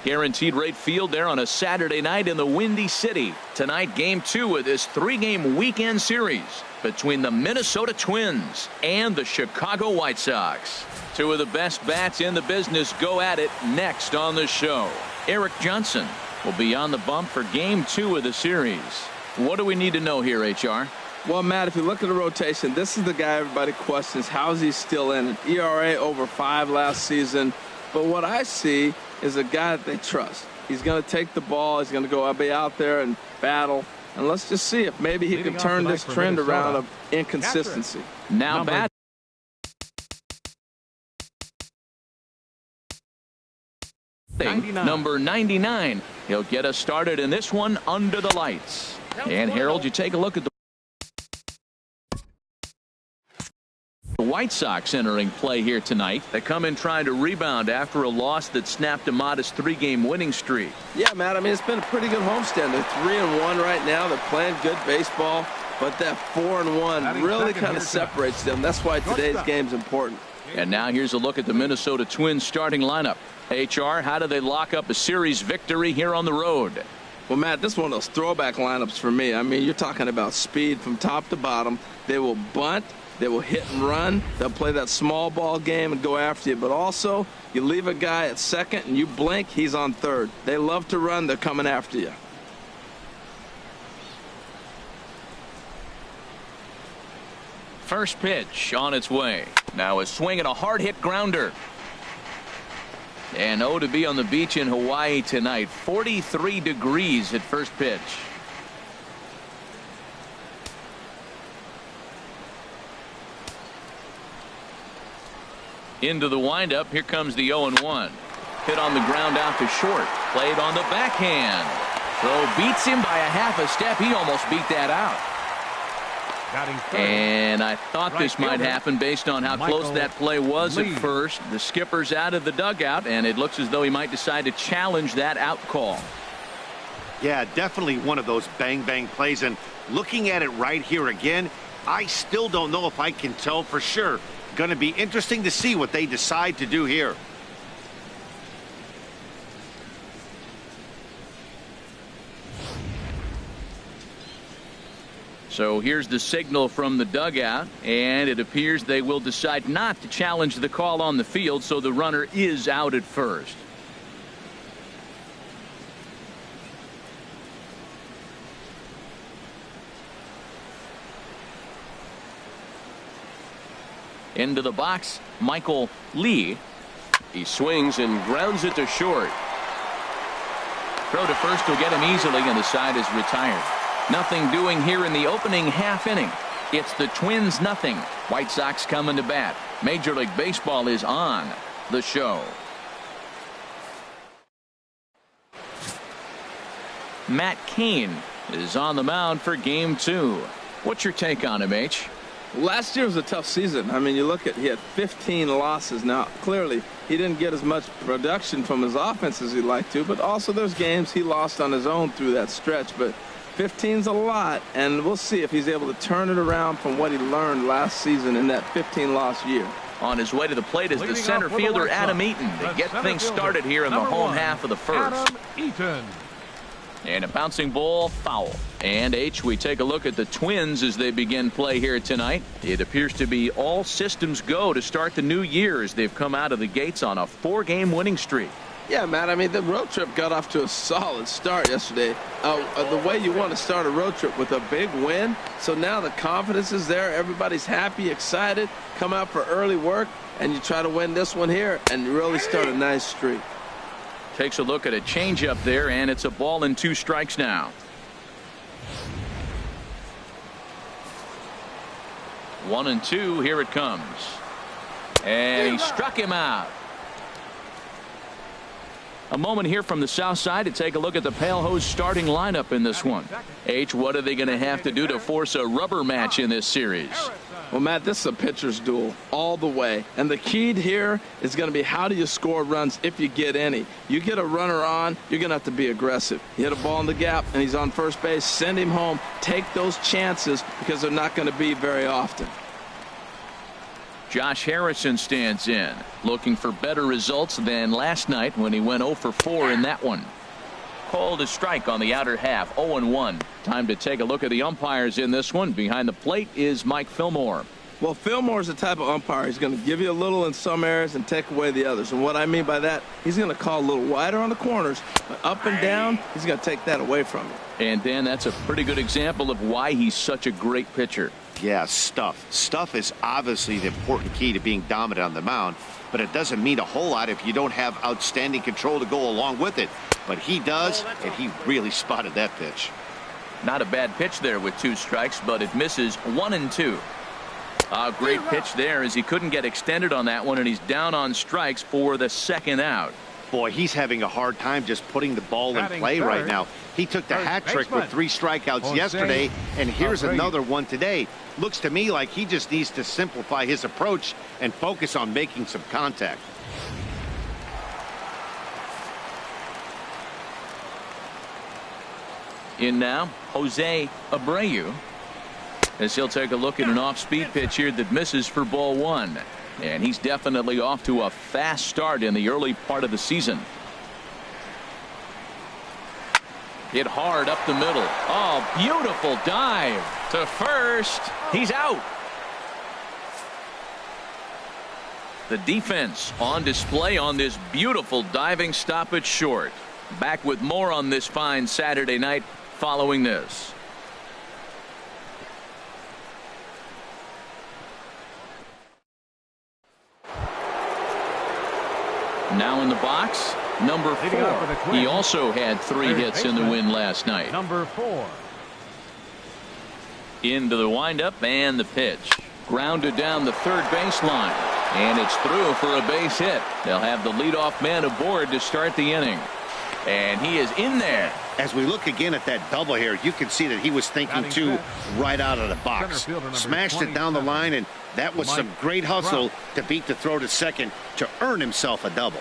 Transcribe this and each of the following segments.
Guaranteed Rate Field there on a Saturday night in the Windy City. Tonight, Game 2 of this 3-game weekend series between the Minnesota Twins and the Chicago White Sox. Two of the best bats in the business go at it next on the show. Eric Johnson will be on the bump for Game 2 of the series. What do we need to know here, HR? Well, Matt, if you look at the rotation, this is the guy everybody questions. How is he still in it? ERA over 5 last season. But what I see is a guy that they trust. He's going to take the ball. He's going to go be out there and battle. And let's just see if maybe he can turn this trend around of inconsistency. Now bat. Number 99. He'll get us started in this one under the lights. And Harold, you take a look at the White Sox entering play here tonight. They come in trying to rebound after a loss that snapped a modest 3-game winning streak. Yeah, Matt, I mean, it's been a pretty good homestand. They're 3-1 right now. They're playing good baseball, but that 4-1 really kind of separates them. That's why today's game's important. And now here's a look at the Minnesota Twins starting lineup. HR, how do they lock up a series victory here on the road? Well, Matt, this is one of those throwback lineups for me. I mean, you're talking about speed from top to bottom. They will bunt. They will hit and run. They'll play that small ball game and go after you. But also, you leave a guy at second and you blink, he's on third. They love to run. They're coming after you. First pitch on its way. Now a swing and a hard hit grounder. And to be on the beach in Hawaii tonight. 43 degrees at first pitch. Into the windup. Here comes the 0-1. Hit on the ground out to short. Played on the backhand. Throw beats him by a half a step. He almost beat that out. And I thought this might happen based on how close that play was at first. The skipper's out of the dugout, and it looks as though he might decide to challenge that out call. Yeah, definitely one of those bang-bang plays. And looking at it right here again, I still don't know if I can tell for sure. Going to be interesting to see what they decide to do here. So here's the signal from the dugout, and it appears they will decide not to challenge the call on the field, so the runner is out at first. Into the box, Michael Lee. He swings and grounds it to short. Throw to first will get him easily, and the side is retired. Nothing doing here in the opening half inning. It's the Twins nothing. White Sox coming to bat. Major League Baseball is on the show. Matt Cain is on the mound for Game 2. What's your take on him, H? Last year was a tough season. I mean, you look at, he had 15 losses. Now, clearly, he didn't get as much production from his offense as he'd like to, but also there's games he lost on his own through that stretch. But 15's a lot, and we'll see if he's able to turn it around from what he learned last season in that 15-loss year. On his way to the plate is the center fielder, Adam Eaton, to get things started here in the home half of the first. Adam Eaton. And a bouncing ball, foul. And H, we take a look at the Twins as they begin play here tonight. It appears to be all systems go to start the new year as they've come out of the gates on a 4-game winning streak. Yeah, Matt, I mean, the road trip got off to a solid start yesterday. The way you want to start a road trip with a big win. So now the confidence is there. Everybody's happy, excited, come out for early work, and you try to win this one here and really start a nice streak. Takes a look at a changeup there, and it's a ball and 2 strikes now. 1-2, here it comes. And he struck him out. A moment here from the south side to take a look at the Pale Hose starting lineup in this one. H, what are they going to have to do to force a rubber match in this series? Well, Matt, this is a pitcher's duel all the way. And the key here is going to be how do you score runs if you get any. You get a runner on, you're going to have to be aggressive. You hit a ball in the gap, and he's on first base. Send him home. Take those chances because they're not going to be very often. Josh Harrison stands in, looking for better results than last night when he went 0 for 4 in that one. Called a strike on the outer half, 0-1. Time to take a look at the umpires in this one. Behind the plate is Mike Fillmore. Well, Fillmore's the type of umpire. He's going to give you a little in some areas and take away the others. And what I mean by that, he's going to call a little wider on the corners, but up and down, he's going to take that away from you. And Dan, that's a pretty good example of why he's such a great pitcher. Yeah, stuff. Stuff is obviously the important key to being dominant on the mound, but it doesn't mean a whole lot if you don't have outstanding control to go along with it. But he does, and he really spotted that pitch. Not a bad pitch there with 2 strikes, but it misses 1-2. A great pitch there as he couldn't get extended on that one, and he's down on strikes for the 2nd out. Boy, he's having a hard time just putting the ball in play right now. He took the hat trick with 3 strikeouts yesterday, and here's another one today. Looks to me like he just needs to simplify his approach and focus on making some contact. In now, Jose Abreu, as he'll take a look at an off-speed pitch here that misses for ball 1. And he's definitely off to a fast start in the early part of the season. Hit hard up the middle. Oh, beautiful dive to first. He's out. The defense on display on this beautiful diving stop at short. Back with more on this fine Saturday night following this. Now in the box, number 4. He also had 3 hits in the win last night. Number 4. Into the windup and the pitch. Grounded down the third baseline. And it's through for a base hit. They'll have the leadoff man aboard to start the inning. And he is in there. As we look again at that double here, you can see that he was thinking too right out of the box. Smashed it down the line, and that was some great hustle to beat the throw to second to earn himself a double.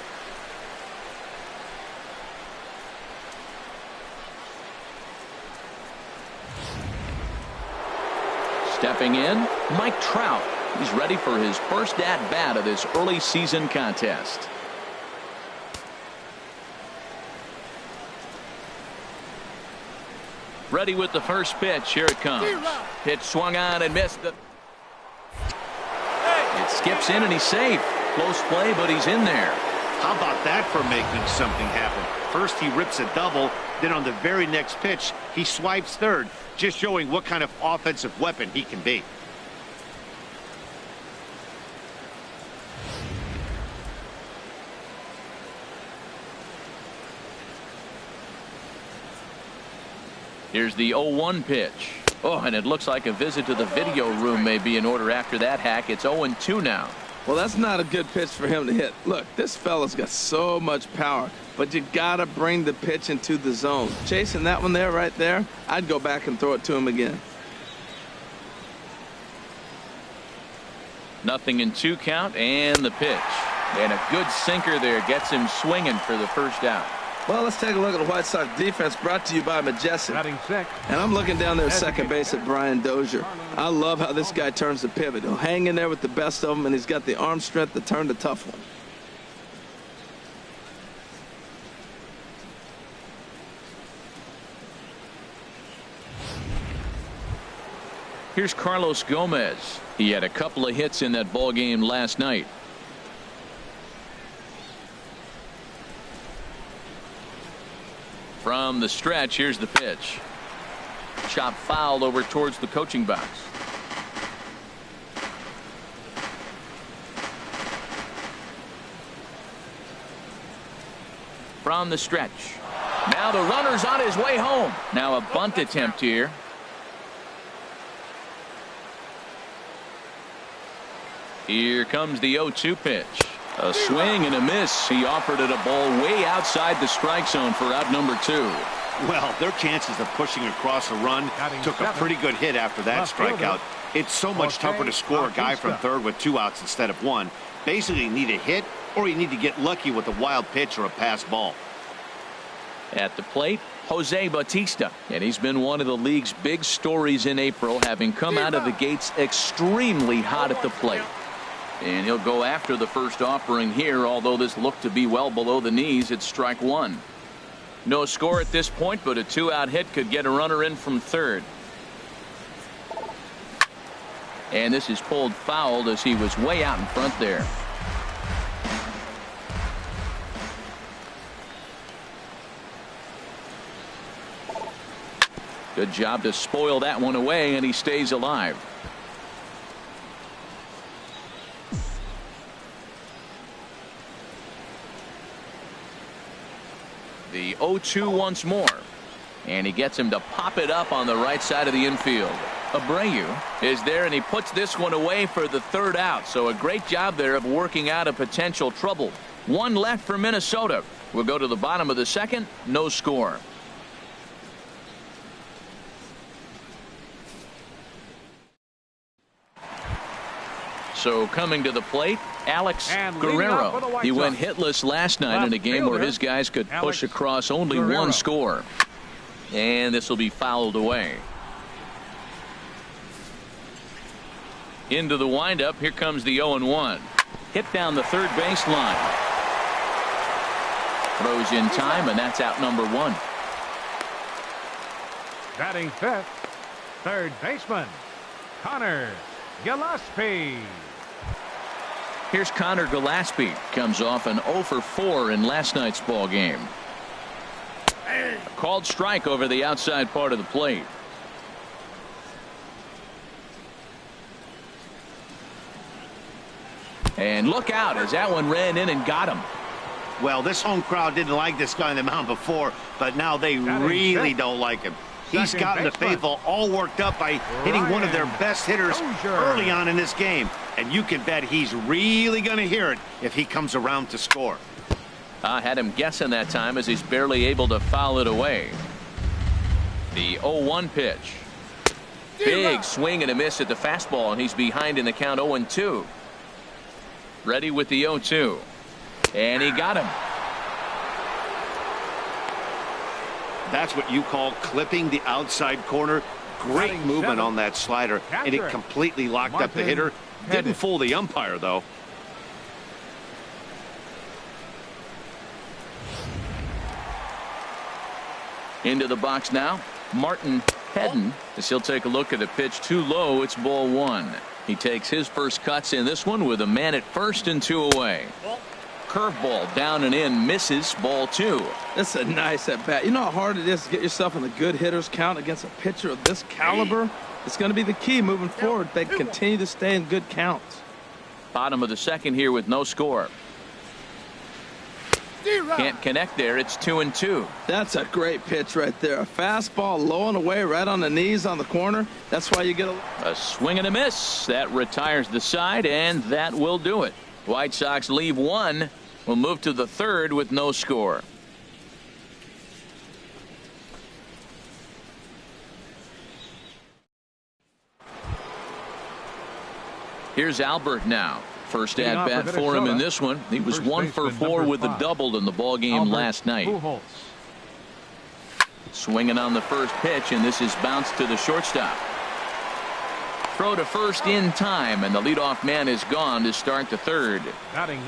Stepping in, Mike Trout. He's ready for his first at-bat of this early season contest. Ready with the first pitch. Here it comes. Pitch swung on and missed. It skips in and he's safe. Close play, but he's in there. How about that for making something happen? First he rips a double, then on the very next pitch he swipes third, just showing what kind of offensive weapon he can be. Here's the 0-1 pitch. Oh, and it looks like a visit to the video room may be in order after that hack. It's 0-2 now. Well, that's not a good pitch for him to hit. Look, this fella's got so much power, but you got to bring the pitch into the zone. Chasing that one there, right there, I'd go back and throw it to him again. 0-2 count and the pitch. And a good sinker there gets him swinging for the first out. Well, let's take a look at the White Sox defense, brought to you by Majestic. And I'm looking down there at second base at Brian Dozier. I love how this guy turns the pivot. He'll hang in there with the best of them, and he's got the arm strength to turn the tough one. Here's Carlos Gomez. He had a couple of hits in that ball game last night. From the stretch, here's the pitch. Chop fouled over towards the coaching box. From the stretch. Now the runner's on his way home. Now a bunt attempt here. Here comes the 0-2 pitch. A swing and a miss. He offered it a ball way outside the strike zone for out number 2. Well, their chances of pushing across a run took a pretty good hit after that strikeout. It's so much tougher to score a guy from third with 2 outs instead of 1. Basically, you need a hit or you need to get lucky with a wild pitch or a pass ball. At the plate, Jose Bautista, and he's been one of the league's big stories in April, having come out of the gates extremely hot at the plate. And he'll go after the first offering here, although this looked to be well below the knees. It's strike one. No score at this point, but a 2-out hit could get a runner in from third. And this is pulled fouled as he was way out in front there. Good job to spoil that one away, and he stays alive. The 0-2 once more, and he gets him to pop it up on the right side of the infield. Abreu is there, and he puts this one away for the third out. So a great job there of working out a potential trouble. One left for Minnesota. We'll go to the bottom of the second. No score. So coming to the plate, Alex Guerrero. He went hitless last night in a game where his guys could push across only one score. And this will be fouled away. Into the windup. Here comes the 0-1. Hit down the third baseline. Throws in time, and that's out number one. Batting fifth, third baseman, Connor Gillaspie. Here's Connor Gillaspie. Comes off an 0 for 4 in last night's ball game. A called strike over the outside part of the plate. And look out as that one ran in and got him. Well, this home crowd didn't like this guy on the mound before, but now they really don't like him. He's gotten the faithful all worked up by hitting one of their best hitters early on in this game. And you can bet he's really going to hear it if he comes around to score. I had him guessing that time as he's barely able to foul it away. The 0-1 pitch. Big swing and a miss at the fastball, and he's behind in the count 0-2. Ready with the 0-2. And he got him. That's what you call clipping the outside corner. Great movement on that slider, and it completely locked up the hitter. Didn't fool the umpire, though. Into the box now, Martin Hedden, as he'll take a look at a pitch too low. It's ball one. He takes his first cuts in this one with a man at first and 2 away. Curveball down and in, misses, ball 2. That's a nice at bat. You know how hard it is to get yourself in a good hitter's count against a pitcher of this caliber? It's going to be the key moving forward. They continue to stay in good counts. Bottom of the second here with no score. Can't connect there. It's 2-2. That's a great pitch right there. A fastball low and away right on the knees on the corner. That's why you get a swing and a miss. That retires the side, and that will do it. White Sox leave one. We'll move to the third with no score. Here's Albert now. First at bat for him in this one. He was 1 for 4 with a double in the ball game last night. Swinging on the first pitch, and this is bounced to the shortstop. Throw to first in time, and the leadoff man is gone to start the third.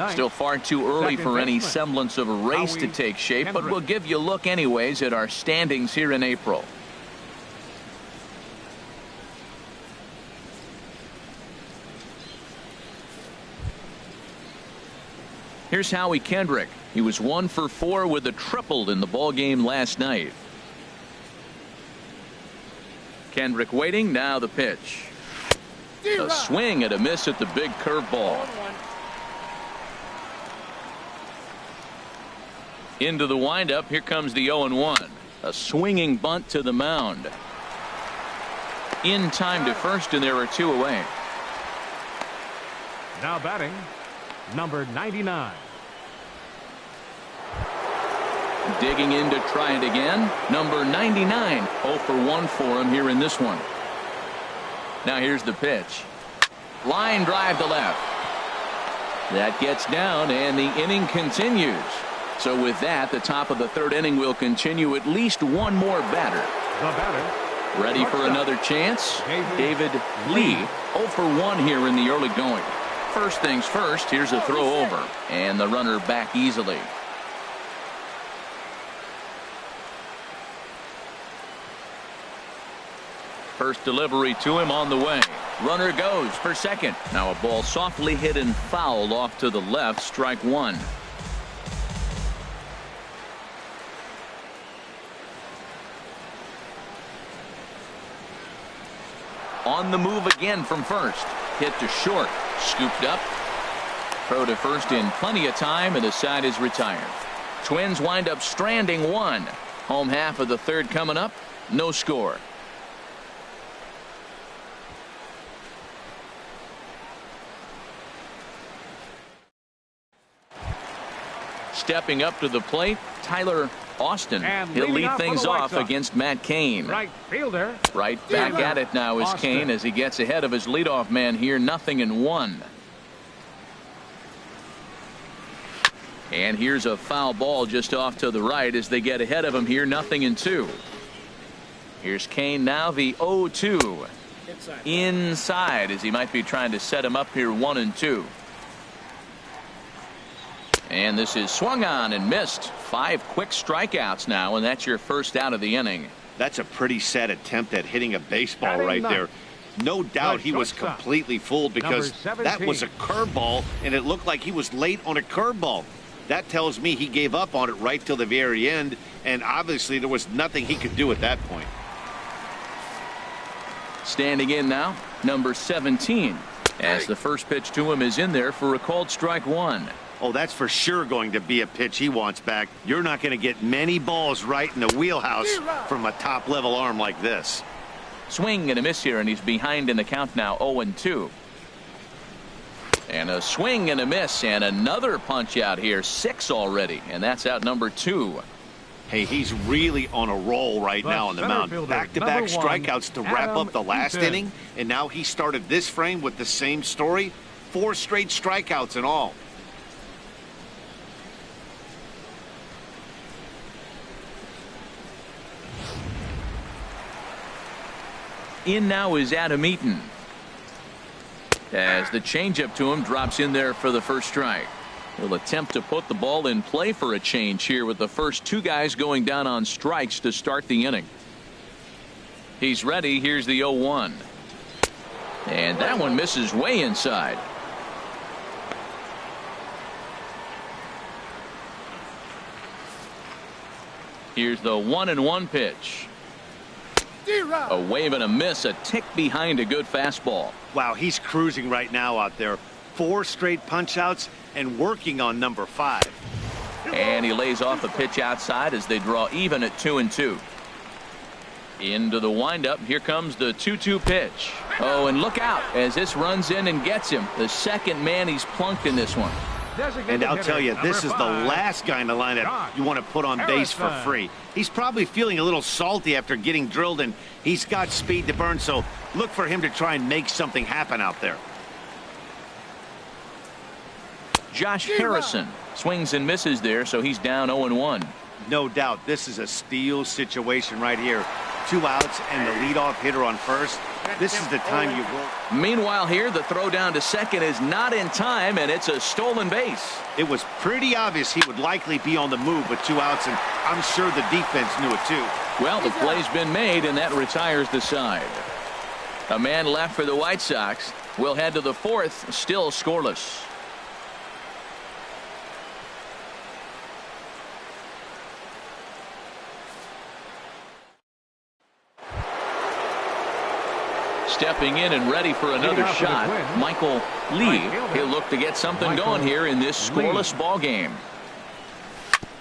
Still far too early for any semblance of a race to take shape, but we'll give you a look anyways at our standings here in April. Here's Howie Kendrick. He was 1 for 4 with a triple in the ball game last night. Kendrick waiting. Now the pitch. A swing and a miss at the big curveball. Into the windup. Here comes the 0-1. A swinging bunt to the mound. In time to first, and there are 2 away. Now batting, number 99. Digging in to try it again. Number 99. 0 for 1 for him here in this one. Now here's the pitch. Line drive to left. That gets down, and the inning continues. So with that, the top of the third inning will continue. At least one more batter. The batter. Ready for another chance. David Lee. 0 for 1 here in the early going. first things first, here's a throw over, and the runner back easily. First delivery to him on the way. Runner goes for second. Now a ball softly hit and fouled off to the left. Strike one. On the move again from first. Hit to short. Scooped up. Throw to first in plenty of time, and the side is retired. Twins wind up stranding one. Home half of the third coming up. No score. Stepping up to the plate, Tyler Austin. He'll lead things off against Matt Cain. Right fielder. Right back at it now is Cain as he gets ahead of his leadoff man here. 0-1. And here's a foul ball just off to the right as they get ahead of him here. 0-2. Here's Cain now, the 0-2. Inside as he might be trying to set him up here. 1-2. And this is swung on and missed. 5 quick strikeouts now, and that's your first out of the inning. That's a pretty sad attempt at hitting a baseball right there. No doubt he was completely fooled because that was a curveball, and it looked like he was late on a curveball. That tells me he gave up on it right till the very end, and obviously there was nothing he could do at that point. Standing in now, number 17, as the first pitch to him is in there for a called strike one. Oh, that's for sure going to be a pitch he wants back. You're not going to get many balls right in the wheelhouse from a top-level arm like this. Swing and a miss here, and he's behind in the count now. 0-2. And a swing and a miss, and another punch out here. 6 already, and that's out number 2. Hey, he's really on a roll right now on the mound. Back-to-back strikeouts to wrap up the last inning, and now he started this frame with the same story. 4 straight strikeouts and all. In now is Adam Eaton, as the changeup to him drops in there for the first strike. He'll attempt to put the ball in play for a change here with the first 2 guys going down on strikes to start the inning. He's ready. Here's the 0-1. And that one misses way inside. Here's the 1-1 pitch. A wave and a miss, a tick behind a good fastball. Wow, he's cruising right now out there. 4 straight punch outs and working on number 5. And he lays off a pitch outside as they draw even at 2-2. Into the windup. Here comes the 2-2 pitch. Oh, and look out as this runs in and gets him. The second man he's plunked in this one. And I'll tell you, this is the last guy in the lineup you want to put on base for free. He's probably feeling a little salty after getting drilled, and he's got speed to burn, so look for him to try and make something happen out there. Josh Harrison swings and misses there, so he's down 0-1. No doubt this is a steal situation right here. 2 outs and the leadoff hitter on first. This is the time you roll. Meanwhile here, the throw down to second is not in time, and it's a stolen base. It was pretty obvious he would likely be on the move with 2 outs, and I'm sure the defense knew it too. Well, the play's been made, and that retires the side. A man left for the White Sox. We'll head to the 4th, still scoreless. Stepping in and ready for another shot, Michael Lee. He'll look to get something going here in this scoreless ball game.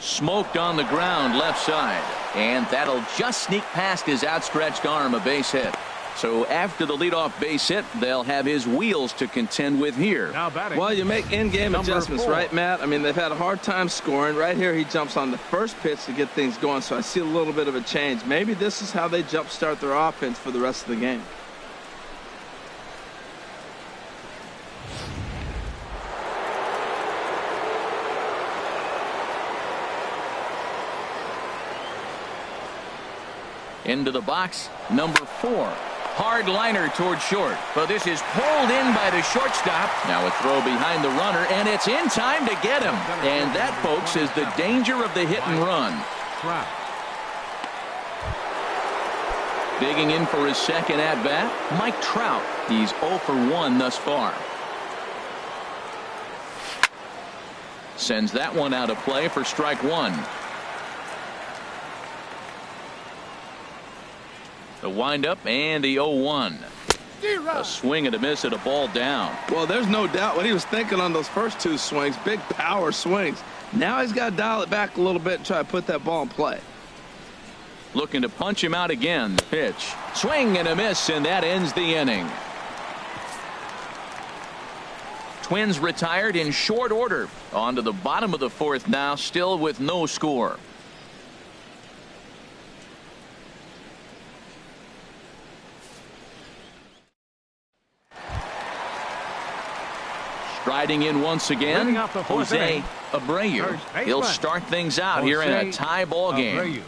Smoked on the ground left side, and that'll just sneak past his outstretched arm, a base hit. So after the leadoff base hit, they'll have his wheels to contend with here. Well, you make in-game adjustments, right, Matt? I mean, they've had a hard time scoring. Right here, he jumps on the first pitch to get things going, so I see a little bit of a change. Maybe this is how they jumpstart their offense for the rest of the game. Into the box, number 4. Hard liner toward short, but this is pulled in by the shortstop. Now a throw behind the runner, and it's in time to get him. And that, folks, is the danger of the hit and run. Digging in for his second at-bat, Mike Trout. He's 0 for 1 thus far. Sends that one out of play for strike one. The windup and the 0-1. A swing and a miss at a ball down. Well, there's no doubt what he was thinking on those first two swings. Big power swings. Now he's got to dial it back a little bit and try to put that ball in play. Looking to punch him out again. Pitch. Swing and a miss, and that ends the inning. Twins retired in short order. On to the bottom of the fourth now, still with no score. Striding in once again, Jose Abreu. He'll start things out here in a tie ball game.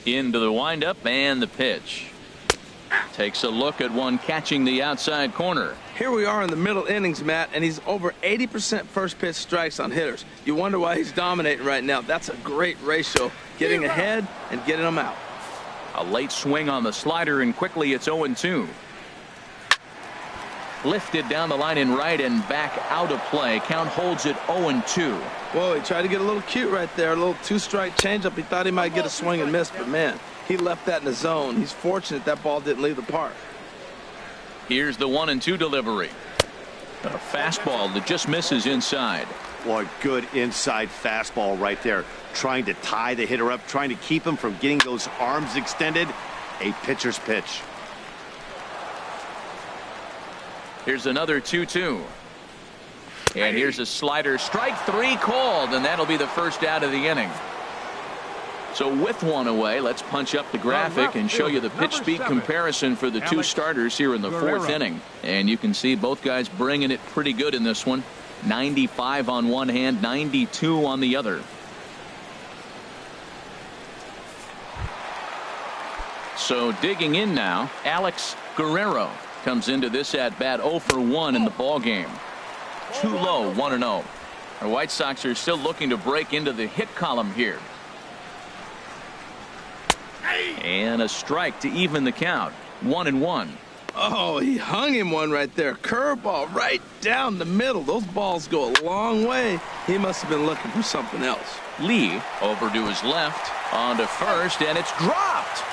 Into the windup and the pitch. Takes a look at one catching the outside corner. Here we are in the middle innings, Matt, and he's over 80% first pitch strikes on hitters. You wonder why he's dominating right now. That's a great ratio, getting ahead and getting them out. A late swing on the slider, and quickly it's 0-2. Lifted down the line in right and back out of play. Count holds it 0-2. Whoa, he tried to get a little cute right there. A little two-strike changeup. He thought he might get a swing and miss, but man, he left that in the zone. He's fortunate that ball didn't leave the park. Here's the 1-2 delivery. A fastball that just misses inside. Boy, good inside fastball right there. Trying to tie the hitter up, trying to keep him from getting those arms extended. A pitcher's pitch. Here's another 2-2. And here's a slider. Strike three called, and that'll be the first out of the inning. So with one away, let's punch up the graphic and show you the pitch speed comparison for the two starters here in the fourth inning. And you can see both guys bringing it pretty good in this one. 95 on one hand, 92 on the other. So digging in now, Alex Guerrero comes into this at bat 0 for 1 in the ball game. Too low, 1-0. Our White Sox are still looking to break into the hit column here. And a strike to even the count. 1-1. Oh, he hung him one right there. Curveball right down the middle. Those balls go a long way. He must have been looking for something else. Lee over to his left, on to first, and it's dropped.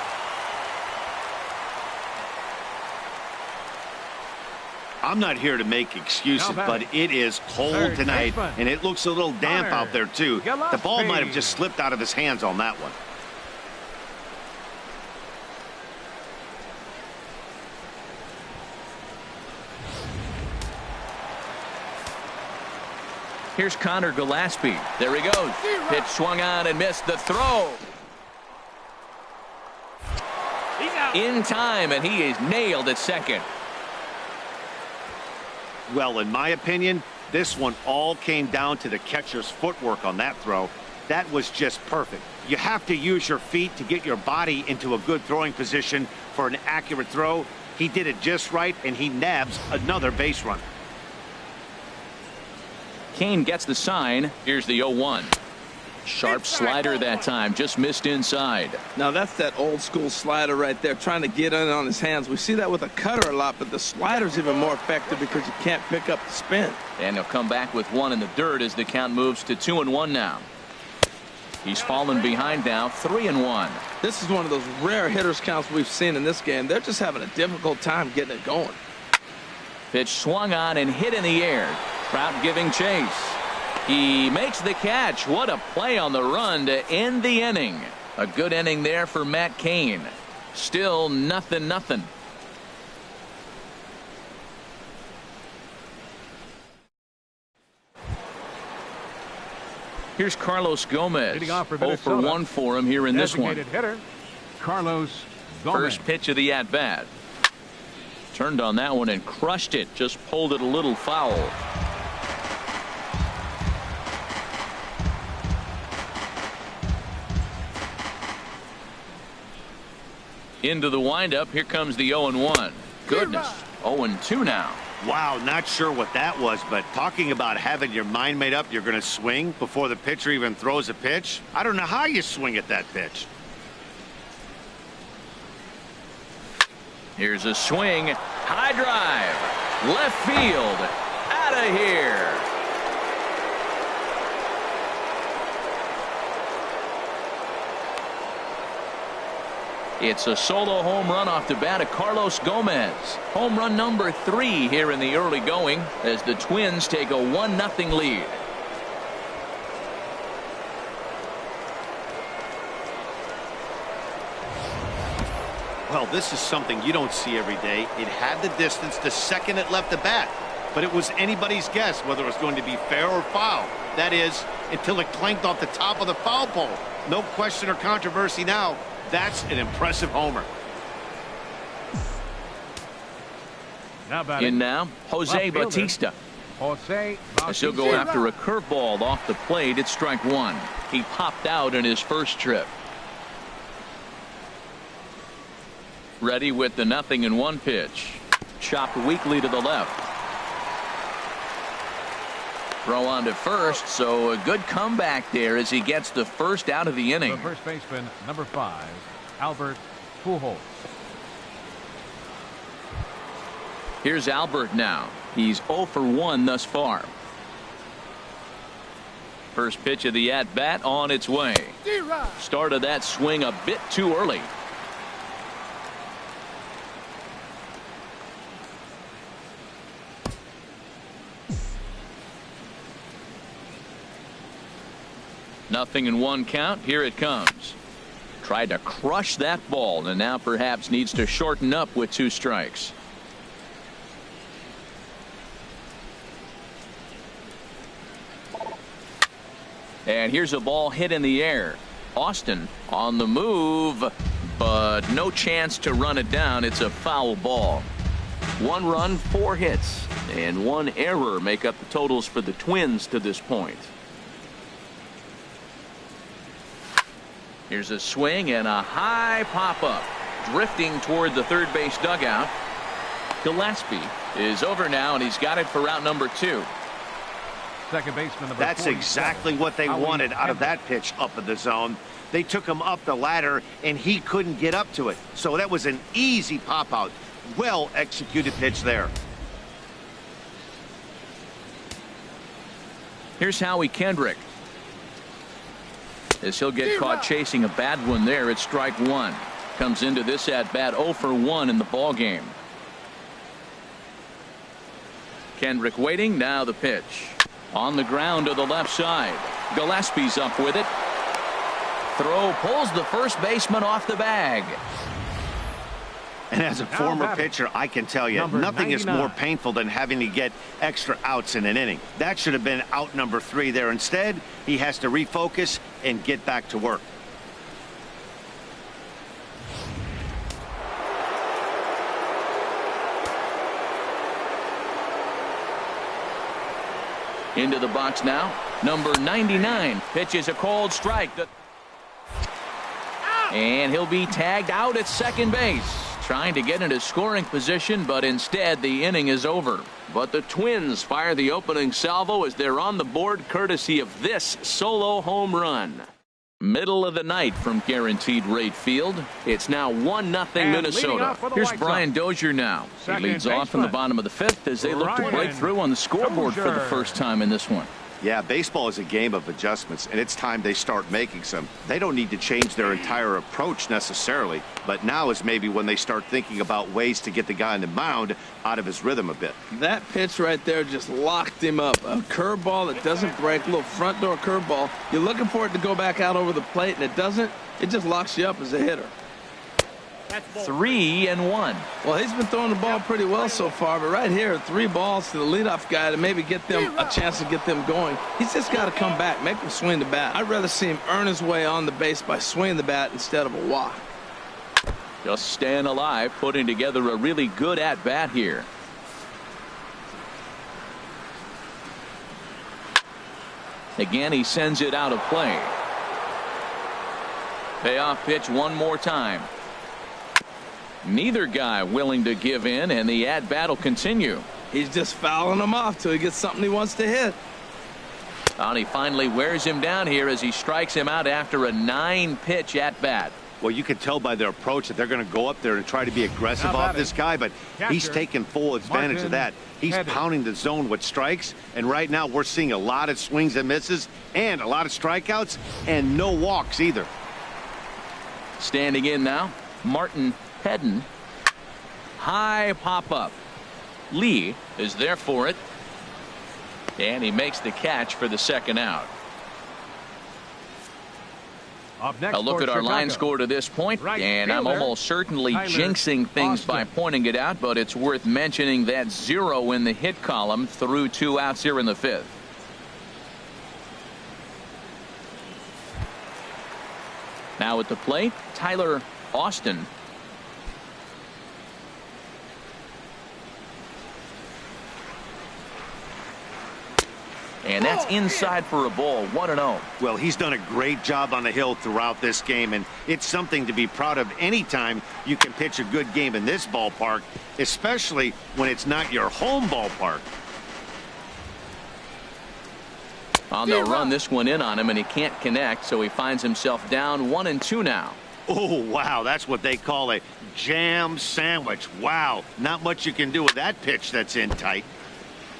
I'm not here to make excuses, but it is cold tonight, and it looks a little damp out there, too. The ball might have just slipped out of his hands on that one. Here's Connor Gillespie. There he goes. Pitch swung on and missed the throw. In time, and he is nailed at second. Well, in my opinion, this one all came down to the catcher's footwork on that throw. That was just perfect. You have to use your feet to get your body into a good throwing position for an accurate throw. He did it just right, and he nabs another base run. Kane gets the sign. Here's the 0-1. Sharp slider that time, just missed inside. Now that's that old school slider right there, trying to get in on his hands. We see that with a cutter a lot, but the slider's even more effective because you can't pick up the spin. And he'll come back with one in the dirt as the count moves to 2-1 now. He's fallen behind now, 3-1. This is one of those rare hitters counts we've seen in this game. They're just having a difficult time getting it going. Pitch swung on and hit in the air. Trout giving chase. He makes the catch. What a play on the run to end the inning. A good inning there for Matt Cain. Still 0-0. Here's Carlos Gomez. 0 for 1 for him here in this one. Hitter, Carlos Gomez. First pitch of the at-bat. Turned on that one and crushed it. Just pulled it a little foul. Into the windup. Here comes the 0-1. Goodness. 0-2 now. Wow, not sure what that was, but talking about having your mind made up you're going to swing before the pitcher even throws a pitch. I don't know how you swing at that pitch. Here's a swing. High drive. Left field. Out of here. It's a solo home run off the bat of Carlos Gomez. Home run number 3 here in the early going as the Twins take a 1-0 lead. Well, this is something you don't see every day. It had the distance the second it left the bat, but it was anybody's guess whether it was going to be fair or foul. That is, until it clanked off the top of the foul pole. No question or controversy now. That's an impressive homer. In now, Jose Bautista. As he'll go after a curveball off the plate at strike 1. He popped out in his first trip. Ready with the 0-1 pitch. Chopped weakly to the left. Throw on to first, so a good comeback there as he gets the first out of the inning. The first baseman, number 5, Albert Pujols. Here's Albert now. He's 0 for 1 thus far. First pitch of the at-bat on its way. Started that swing a bit too early. Nothing in 1 count. Here it comes. Tried to crush that ball and now perhaps needs to shorten up with 2 strikes. And here's a ball hit in the air. Austin on the move, but no chance to run it down. It's a foul ball. 1 run, 4 hits, and 1 error make up the totals for the Twins to this point. Here's a swing and a high pop-up. Drifting toward the third base dugout. Gillespie is over now, and he's got it for out number 2. Second baseman number That's exactly what they wanted out of that pitch up in the zone. They took him up the ladder, and he couldn't get up to it. So that was an easy pop-out. Well-executed pitch there. Here's Howie Kendrick. As he'll get caught chasing a bad one there at strike 1. Comes into this at bat 0 for 1 in the ball game. Kendrick waiting. Now the pitch. On the ground to the left side. Gillespie's up with it. Throw pulls the first baseman off the bag. And as a former pitcher, I can tell you, nothing is more painful than having to get extra outs in an inning. That should have been out number 3 there. Instead, he has to refocus and get back to work. Into the box now. Number 99 pitches a cold strike. And he'll be tagged out at second base. trying to get into scoring position, but instead the inning is over. But the Twins fire the opening salvo as they're on the board courtesy of this solo home run. Middle of the night from Guaranteed Rate Field. It's now 1-0 Minnesota. Here's Brian Dozier now. He leads off in the bottom of the fifth as they look to break through on the scoreboard for the first time in this one. Yeah, baseball is a game of adjustments, and it's time they start making some. They don't need to change their entire approach necessarily, but now is maybe when they start thinking about ways to get the guy on the mound out of his rhythm a bit. That pitch right there just locked him up. A curveball that doesn't break, a little front door curveball. You're looking for it to go back out over the plate, and it doesn't. It just locks you up as a hitter. 3-1. Well, he's been throwing the ball pretty well so far, but right here, 3 balls to the leadoff guy to maybe get them a chance to get them going. He's just got to come back, make him swing the bat. I'd rather see him earn his way on the base by swinging the bat instead of a walk. Just staying alive, putting together a really good at-bat here. Again, he sends it out of play. Payoff pitch one more time. Neither guy willing to give in, and the at-bat will continue. He's just fouling him off till he gets something he wants to hit. And he finally wears him down here as he strikes him out after a 9-pitch at-bat. Well, you can tell by their approach that they're going to go up there and try to be aggressive off this guy, but he's taking full advantage of that. He's pounding the zone with strikes, and right now we're seeing a lot of swings and misses and a lot of strikeouts and no walks either. Standing in now, Martin Hedden. High pop-up. Lee is there for it, and he makes the catch for the second out. A look at our line score to this point, and I'm almost certainly jinxing things by pointing it out, but it's worth mentioning that 0 in the hit column through 2 outs here in the fifth. Now at the plate, Tyler Austin. And that's inside for a ball, 1-0. Well, he's done a great job on the hill throughout this game, and it's something to be proud of anytime you can pitch a good game in this ballpark, especially when it's not your home ballpark. Well, they'll run this one in on him, and he can't connect, so he finds himself down 1-2 now. Oh, wow, that's what they call a jam sandwich. Wow, not much you can do with that pitch that's in tight.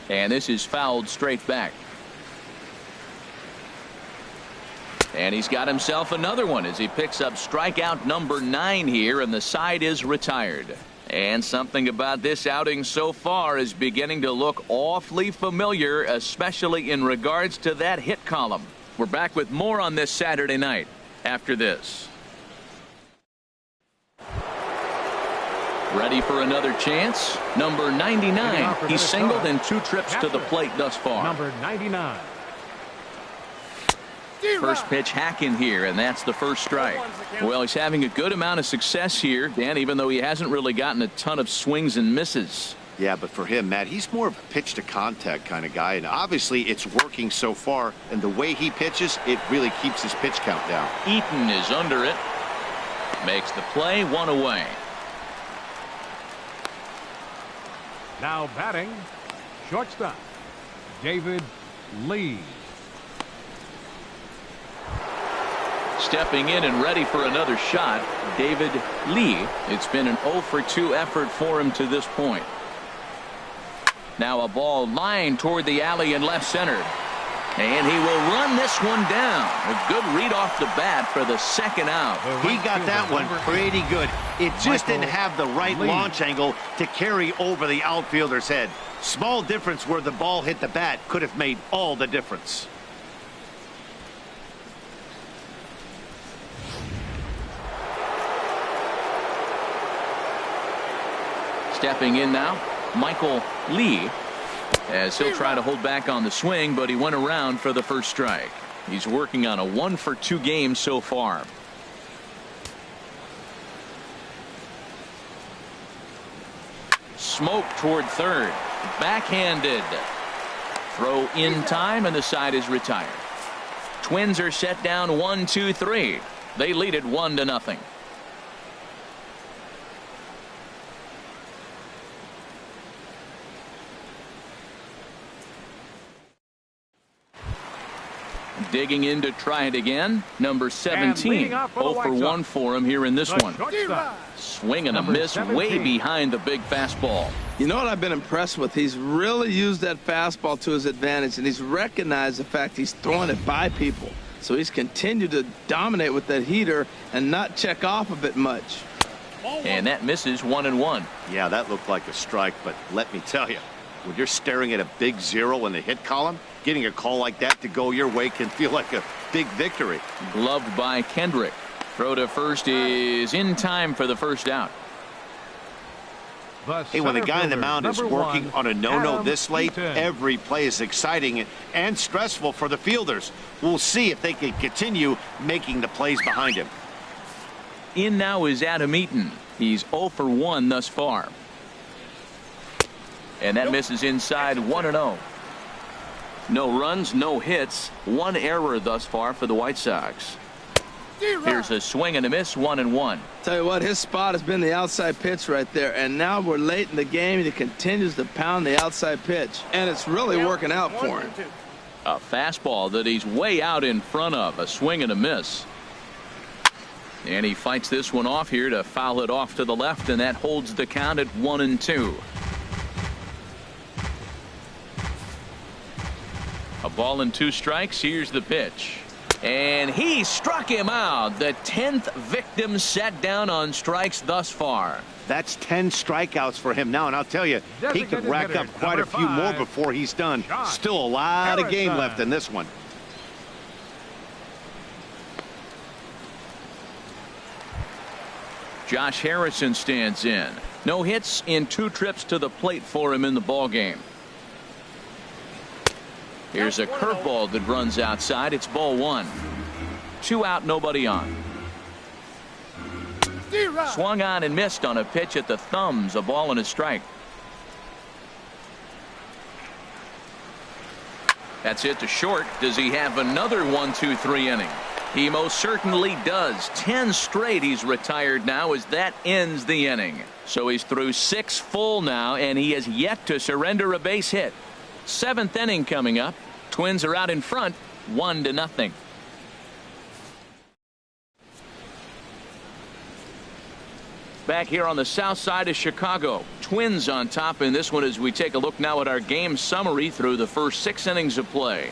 And this is fouled straight back. And he's got himself another one as he picks up strikeout number 9 here, and the side is retired. And something about this outing so far is beginning to look awfully familiar, especially in regards to that hit column. We're back with more on this Saturday night after this. Ready for another chance? Number 99. He's singled in 2 trips to the plate thus far. Number 99. First pitch hack in here, and that's the first strike. Well, he's having a good amount of success here, Dan, even though he hasn't really gotten a ton of swings and misses. Yeah, but for him, Matt, he's more of a pitch to contact kind of guy, and obviously it's working so far, and the way he pitches, it really keeps his pitch count down. Eaton is under it. Makes the play, 1 away. Now batting, shortstop, David Lee. Stepping in and ready for another shot, David Lee. It's been an 0-for-2 effort for him to this point. Now a ball lined toward the alley in left center. And he will run this one down. A good read off the bat for the second out. He got that one pretty good. It just didn't have the right launch angle to carry over the outfielder's head. Small difference where the ball hit the bat could have made all the difference. Stepping in now, Michael Lee, as he'll try to hold back on the swing, but he went around for the first strike. He's working on a 1-for-2 game so far. Smoke toward third. Backhanded. Throw in time, and the side is retired. Twins are set down 1-2-3. They lead it 1-0. Digging in to try it again. Number 17. 0 for 1 for him here in this one. Swing and a miss way behind the big fastball. You know what I've been impressed with? He's really used that fastball to his advantage, and he's recognized the fact he's throwing it by people. So he's continued to dominate with that heater and not check off of it much. And that misses 1-1. Yeah, that looked like a strike, but let me tell you, when you're staring at a big 0 in the hit column, getting a call like that to go your way can feel like a big victory. Gloved by Kendrick. Throw to first is in time for the first out. Hey, when the guy in the mound is working on a no-no this late, every play is exciting and stressful for the fielders. We'll see if they can continue making the plays behind him. In now is Adam Eaton. He's 0 for 1 thus far. And that misses inside 1-0. No runs, no hits, 1 error thus far for the White Sox. Here's a swing and a miss, 1-1. Tell you what, his spot has been the outside pitch right there, and now we're late in the game and he continues to pound the outside pitch, and it's really working out for him. A fastball that he's way out in front of. A swing and a miss. And he fights this one off here to foul it off to the left, and that holds the count at 1-2. A ball and 2 strikes. Here's the pitch. And he struck him out. The 10th victim set down on strikes thus far. That's 10 strikeouts for him now, and I'll tell you, he could rack up quite a few more before he's done. Still a lot of game left in this one. Josh Harrison stands in. No hits in 2 trips to the plate for him in the ball game. Here's a curveball that runs outside. It's ball 1. 2 out, nobody on. Swung on and missed on a pitch at the thumbs. A ball and a strike. That's it to short. Does he have another 1-2-3 inning? He most certainly does. 10 straight he's retired now as that ends the inning. So he's through 6 full now, and he has yet to surrender a base hit. 7th inning coming up. Twins are out in front, 1-0. Back here on the south side of Chicago, Twins on top in this one as we take a look now at our game summary through the first 6 innings of play.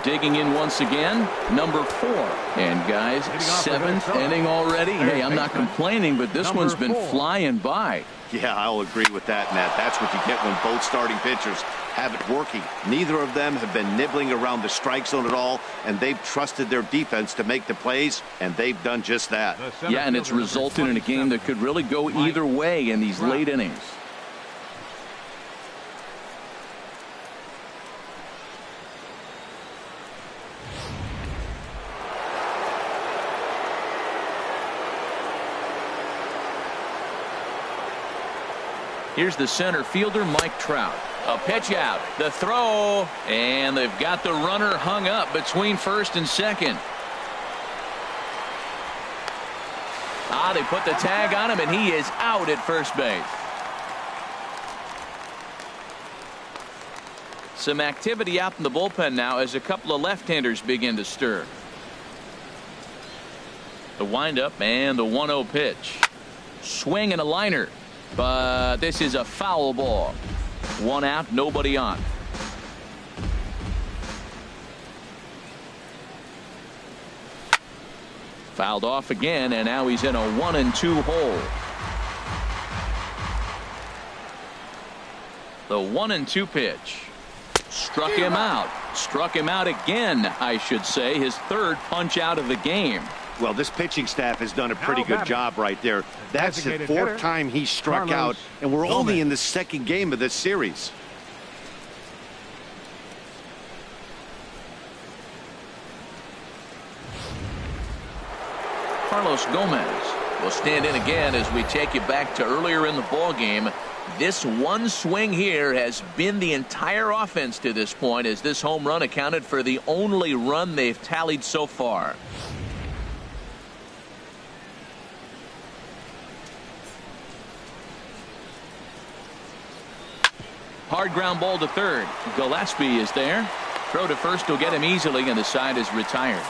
Digging in once again, number 4. And guys, 7th inning already. Hey, I'm not complaining, but this one's been flying by. Yeah, I'll agree with that, Matt. That's what you get when both starting pitchers have it working. Neither of them have been nibbling around the strike zone at all, and they've trusted their defense to make the plays, and they've done just that. Yeah, and it's resulted in a game that could really go either way in these late innings. Here's the center fielder, Mike Trout. A pitch out, the throw, and they've got the runner hung up between first and second. They put the tag on him, and he is out at first base. Some activity out in the bullpen now as a couple of left-handers begin to stir. The windup and the 1-0 pitch. Swing and a liner. But this is a foul ball. 1 out, nobody on. Fouled off again, and now he's in a 1-2 hole. The 1-2 pitch. Struck him out. Struck him out again, I should say. His 3rd punch out of the game. Well, this pitching staff has done a pretty good job right there. That's the 4th time he struck out, and we're only in the 2nd game of this series. Carlos Gomez will stand in again as we take you back to earlier in the ball game. This one swing here has been the entire offense to this point, as this home run accounted for the only run they've tallied so far. Hard ground ball to third. Gillespie is there. Throw to first will get him easily, and the side is retired.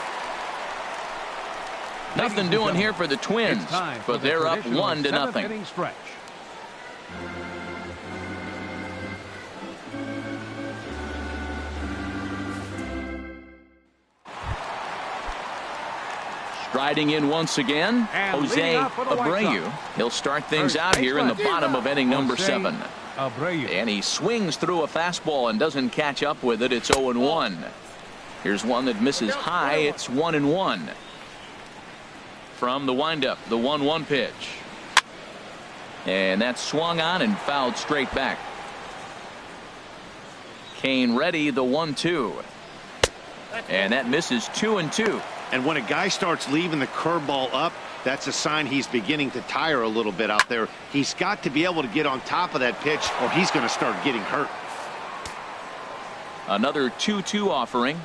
Nothing doing here for the Twins, but they're up 1-0. Inning stretch. Striding in once again, And Jose leading off for the White Abreu. Sox. He'll start things First out here in the baseman, bottom of inning number Jose 7. Abreu. And he swings through a fastball and doesn't catch up with it. It's 0-1. Here's one that misses high. It's 1-1. From the windup, the 1-1 pitch. And that's swung on and fouled straight back. Kane ready, the 1-2. And that misses 2-2. And when a guy starts leaving the curveball up, that's a sign he's beginning to tire a little bit out there. He's got to be able to get on top of that pitch, or he's going to start getting hurt. Another 2-2 offering.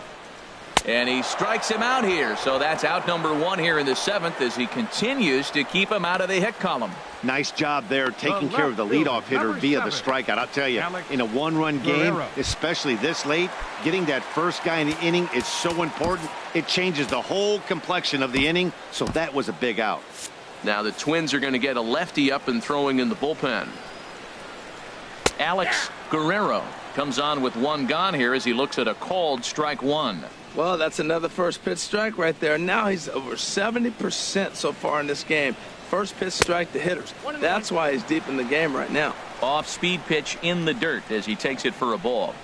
And he strikes him out here. So that's out number 1 here in the 7th as he continues to keep him out of the hit column. Nice job there taking care of the leadoff hitter via the strikeout. I'll tell you, in a one-run game, especially this late, getting that first guy in the inning is so important. It changes the whole complexion of the inning, so that was a big out. Now the Twins are going to get a lefty up and throwing in the bullpen. Alex Guerrero comes on with 1 gone here as he looks at a called strike 1. Well, that's another first pitch strike right there. Now he's over 70% so far in this game. First pitch strike to hitters. That's why he's deep in the game right now. Off speed pitch in the dirt as he takes it for a ball.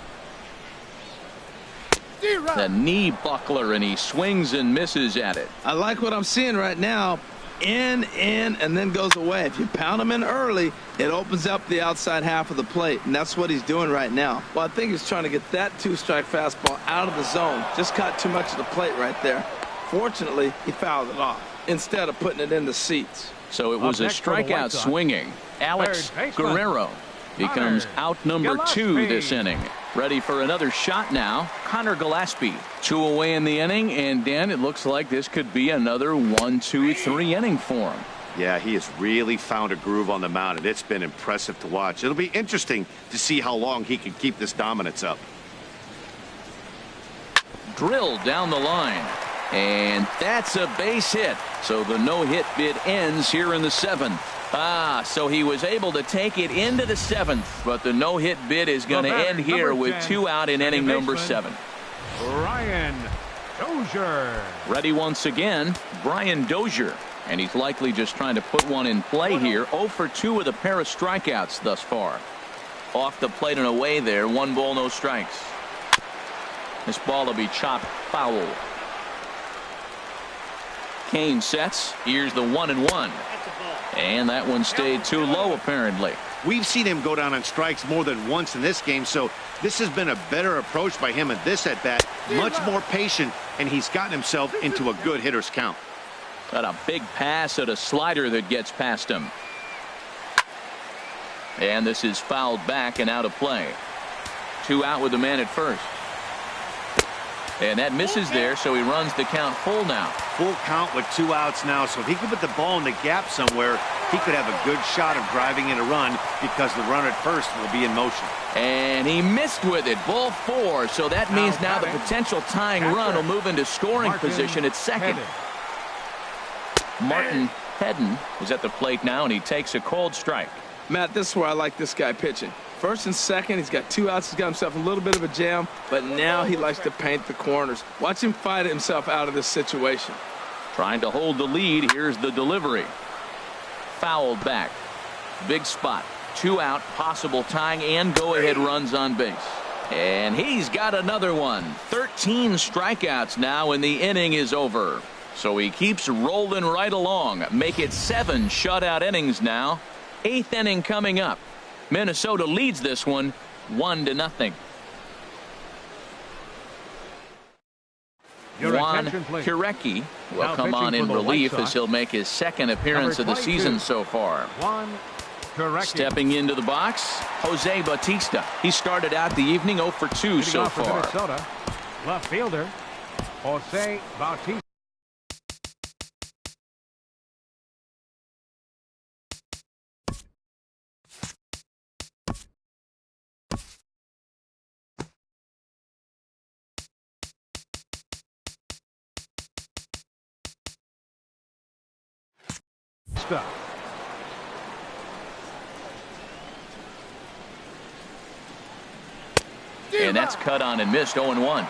The knee buckler, and he swings and misses at it. I like what I'm seeing right now. In, and then goes away. If you pound him in early, it opens up the outside half of the plate, and that's what he's doing right now. Well, I think he's trying to get that 2-strike fastball out of the zone. Just caught too much of the plate right there. Fortunately, he fouled it off instead of putting it in the seats. So it was a strikeout swinging. Alex Guerrero becomes out number 2 this inning. Ready for another shot now. Connor Gillespie. 2 away in the inning, and Dan, it looks like this could be another 1-2-3 inning for him. Yeah, he has really found a groove on the mound, and it's been impressive to watch. It'll be interesting to see how long he can keep this dominance up. Drilled down the line, and that's a base hit. So the no-hit bid ends here in the 7th. So he was able to take it into the 7th, but the no-hit bid is going to end here with 2 out in inning number 7. Brian Dozier. Ready once again, Brian Dozier. And he's likely just trying to put one in play here. 0 for 2 with a pair of strikeouts thus far. Off the plate and away there. 1 ball, no strikes. This ball will be chopped foul. Kane sets. Here's the 1-1. And that one stayed too low apparently. We've seen him go down on strikes more than once in this game, so this has been a better approach by him at this at-bat. Much more patient, and he's gotten himself into a good hitter's count. Got a big pass at a slider that gets past him. And this is fouled back and out of play. 2 out with the man at first. And that misses there, so he runs the count full now. Full count with 2 outs now, so if he could put the ball in the gap somewhere, he could have a good shot of driving in a run because the runner at first will be in motion. And he missed with it. Ball 4, so that means now the potential tying run will move into scoring position at second. Martin Hedden is at the plate now, and he takes a cold strike. Matt, this is where I like this guy pitching. First and second, he's got 2 outs. He's got himself a little bit of a jam, but now he likes to paint the corners. Watch him fight himself out of this situation. Trying to hold the lead. Here's the delivery. Fouled back. Big spot. 2 out, possible tying and go-ahead runs on base. And he's got another one. 13 strikeouts now, and the inning is over. So he keeps rolling right along. Make it 7 shutout innings now. 8th inning coming up. Minnesota leads this one 1-0. Juan Kirecki will come on in relief as he'll make his 2nd appearance of the season so far. Stepping into the box, Jose Bautista. He started out the evening 0 for 2 so far. Left fielder Jose Bautista. Shortstop. And that's cut on and missed. 0-1.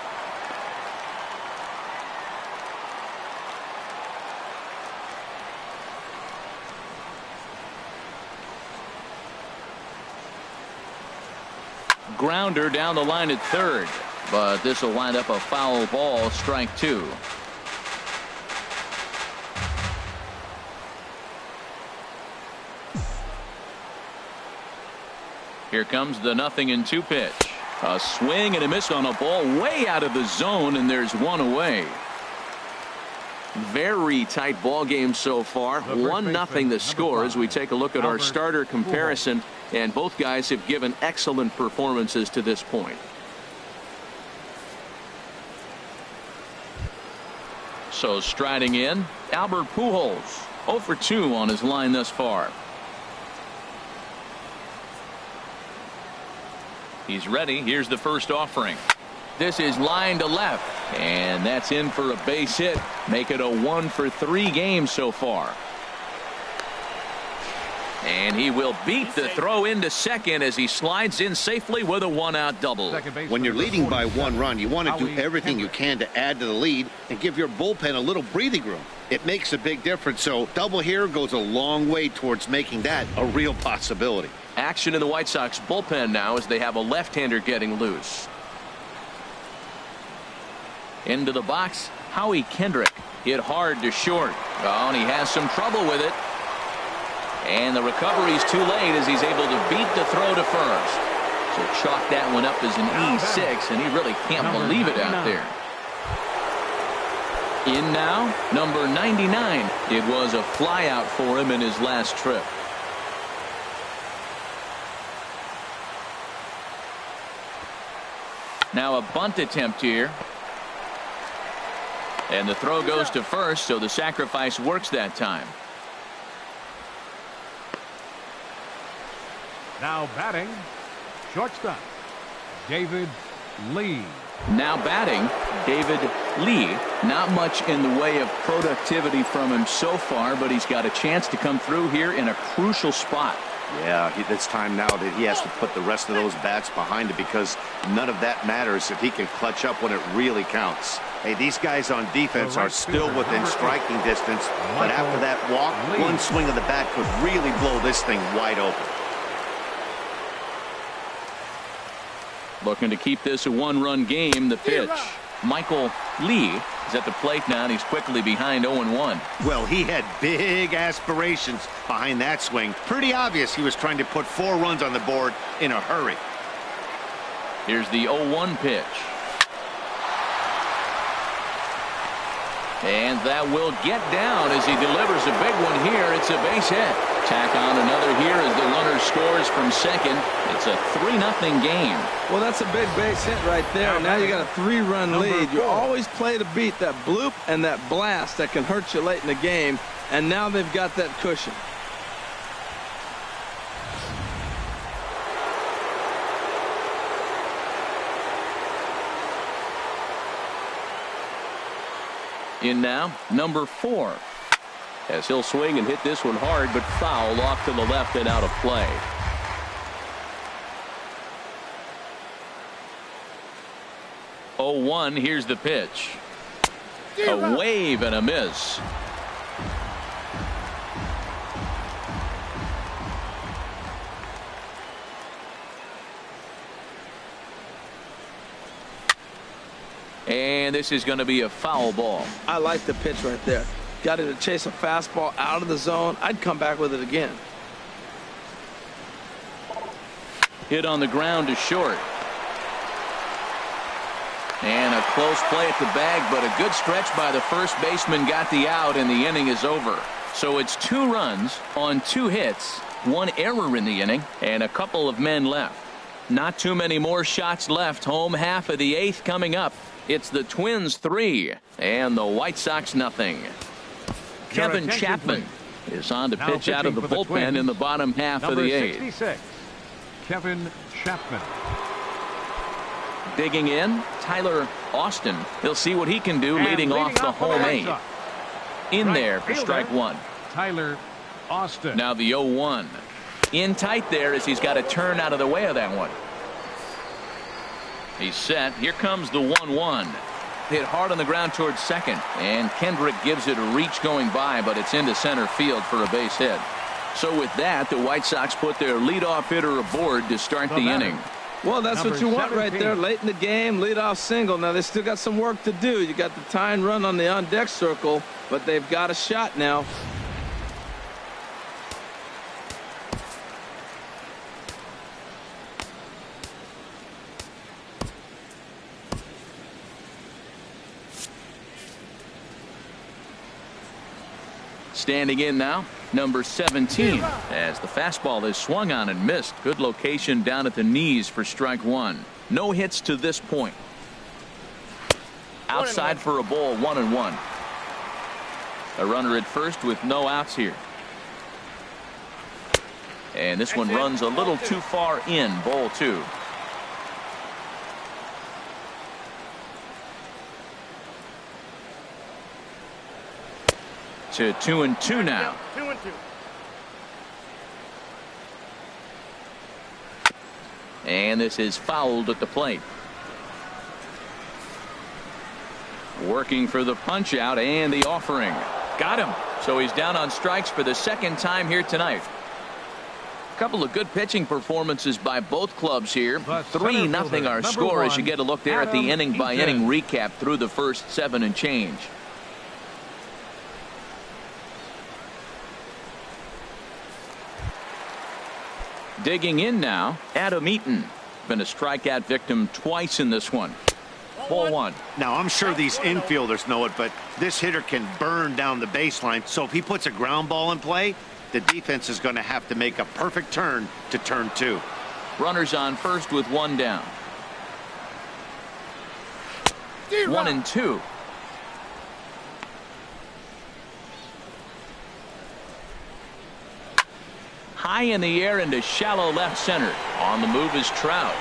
Grounder down the line at third, but this will wind up a foul ball. Strike two. Here comes the 0-2 pitch. A swing and a miss on a ball way out of the zone, and there's one away. Very tight ball game so far. 1-0 the score as we take a look at our starter comparison, and both guys have given excellent performances to this point. So striding in, Albert Pujols, 0 for 2 on his line thus far. He's ready. Here's the first offering. This is line to left, and that's in for a base hit. Make it a 1 for 3 game so far. And he will beat the throw into second as he slides in safely with a 1-out double. When you're leading by 1 run, you want to do everything you can to add to the lead and give your bullpen a little breathing room. It makes a big difference, so double here goes a long way towards making that a real possibility. Action in the White Sox bullpen now as they have a left-hander getting loose. Into the box, Howie Kendrick hit hard to short. Oh, and he has some trouble with it. And the recovery's too late as he's able to beat the throw to first. So chalk that one up as an E6, and he really can't believe it out there. In now, number 99. It was a flyout for him in his last trip. Now a bunt attempt here. And the throw goes to first, so the sacrifice works that time. Now batting, shortstop, David Lee. Now batting, David Lee. Not much in the way of productivity from him so far, but he's got a chance to come through here in a crucial spot. Yeah, it's time now that he has to put the rest of those bats behind it, because none of that matters if he can clutch up when it really counts. Hey, these guys on defense are still within striking distance, but after that walk, one swing of the bat could really blow this thing wide open. Looking to keep this a 1-run game. The pitch. Michael Lee is at the plate now, and he's quickly behind 0-1. Well, he had big aspirations behind that swing. Pretty obvious he was trying to put 4 runs on the board in a hurry. Here's the 0-1 pitch. And that will get down as he delivers a big one here. It's a base hit. Tack on another here as the runner scores from second. It's a 3-0 game. Well, that's a big base hit right there. Now you got a 3-run lead. You always play to beat that bloop and that blast that can hurt you late in the game. And now they've got that cushion. In now, number 4. As he'll swing and hit this one hard, but foul off to the left and out of play. Oh, 1. Here's the pitch. A wave and a miss. And this is going to be a foul ball. I like the pitch right there. Got it to chase a fastball out of the zone. I'd come back with it again. Hit on the ground to short. And a close play at the bag, but a good stretch by the first baseman got the out, and the inning is over. So it's 2 runs on 2 hits, 1 error in the inning, and a couple of men left. Not too many more shots left. Home half of the 8th coming up. It's the Twins 3 and the White Sox nothing. Kevin Chapman is on to pitch out of the bullpen in the bottom half of the 8th. 66, Kevin Chapman. Digging in, Tyler Austin. He'll see what he can do leading off the home 8th. In there for strike 1. Tyler Austin. Now the 0-1. In tight there as he's got to turn out of the way of that one. He's set. Here comes the 1-1. Hit hard on the ground towards second. And Kendrick gives it a reach going by, but it's into center field for a base hit. So with that, the White Sox put their leadoff hitter aboard to start the inning. Well, that's what you want 17. right there. Late in the game, leadoff single. Now, they still got some work to do. You got the tying run on the on-deck circle, but they've got a shot now. Standing in now, number 17, as the fastball is swung on and missed. Good location down at the knees for strike one. No hits to this point. Outside for a ball, 1-1. A runner at first with no outs here. And this one runs a little too far in, ball 2. To 2-2 now. 2-2. And this is fouled at the plate. Working for the punch out and the offering. Got him. So he's down on strikes for the second time here tonight. A couple of good pitching performances by both clubs here. 3-0 our score as you get a look there at the inning by inning recap through the first 7 and change. Digging in now, Adam Eaton. Been a strikeout victim twice in this one. Ball 1. Now, I'm sure these infielders know it, but this hitter can burn down the baseline. So if he puts a ground ball in play, the defense is going to have to make a perfect turn to turn 2. Runners on first with 1 down. 1-2. High in the air into shallow left center. On the move is Trout.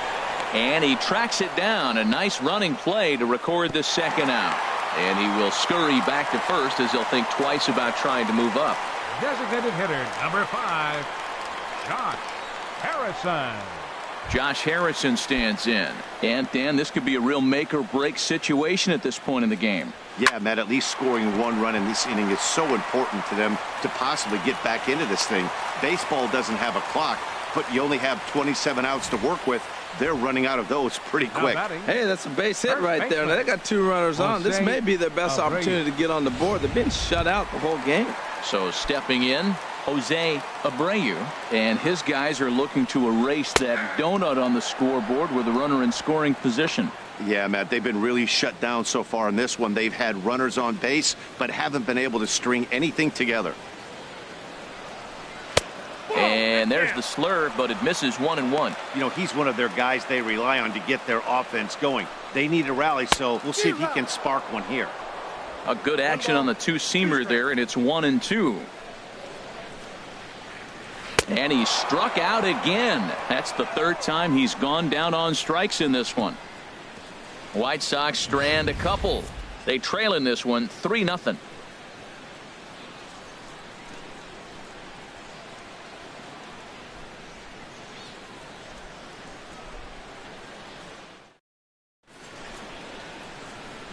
And he tracks it down. A nice running play to record the second out. And he will scurry back to first as he'll think twice about trying to move up. Designated hitter number 5, Josh Harrison. Josh Harrison stands in. And Dan, this could be a real make or break situation at this point in the game. Yeah, Matt, at least scoring 1 run in this inning is so important to them to possibly get back into this thing. Baseball doesn't have a clock, but you only have 27 outs to work with. They're running out of those pretty quick. Hey, that's a base hit right there. Now, they got 2 runners on. This may be their best opportunity to get on the board. They've been shut out the whole game. So stepping in, Jose Abreu, and his guys are looking to erase that donut on the scoreboard with a runner in scoring position. Yeah, Matt, they've been really shut down so far in this one. They've had runners on base, but haven't been able to string anything together. And there's the slurve, but it misses 1-1. You know, he's one of their guys they rely on to get their offense going. They need a rally, so we'll see if he can spark one here. A good action on the 2-seamer there, and it's 1-2. And he struck out again. That's the 3rd time he's gone down on strikes in this one. White Sox strand a couple. They trail in this one 3-0.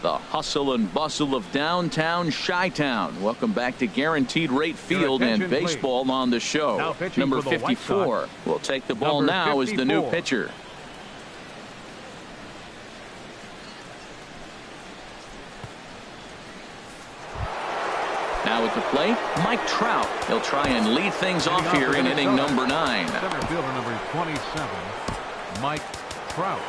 The hustle and bustle of downtown Chi-Town. Welcome back to Guaranteed Rate Field and baseball please. On the show. Number 54 will take the ball now as the new pitcher. Now at the plate, Mike Trout. He'll try and lead things off here in inning number 9. Center fielder number 27, Mike Trout.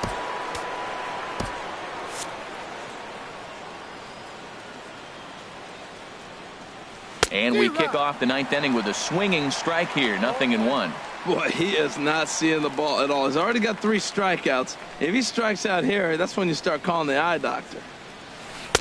And we kick off the 9th inning with a swinging strike here. 0-1. Boy, he is not seeing the ball at all. He's already got 3 strikeouts. If he strikes out here, that's when you start calling the eye doctor.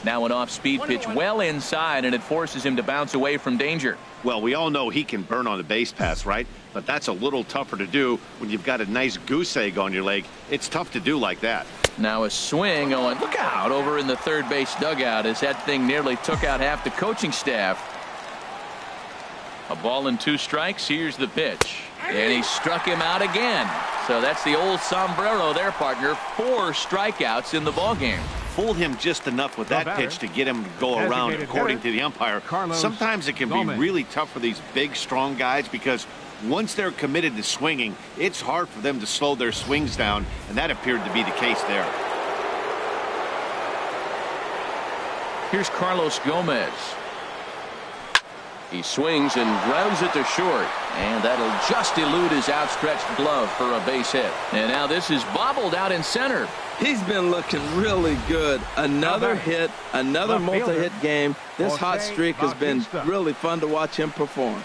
Now an off-speed pitch well inside, and it forces him to bounce away from danger. Well, we all know he can burn on the base pass, right? But that's a little tougher to do when you've got a nice goose egg on your leg. It's tough to do like that. Now a swing on, look out, over in the third base dugout as that thing nearly took out half the coaching staff. A ball and 2 strikes. Here's the pitch. And he struck him out again. So that's the old sombrero there, partner. 4 strikeouts in the ballgame. Fooled him just enough with that pitch to get him to go around, according to the umpire. Sometimes it can be really tough for these big, strong guys because once they're committed to swinging, it's hard for them to slow their swings down, and that appeared to be the case there. Here's Carlos Gomez. He swings and grounds it to short, and that'll just elude his outstretched glove for a base hit. And now this is bobbled out in center. He's been looking really good. Another hit, another multi-hit game. This hot streak has been really fun to watch him perform.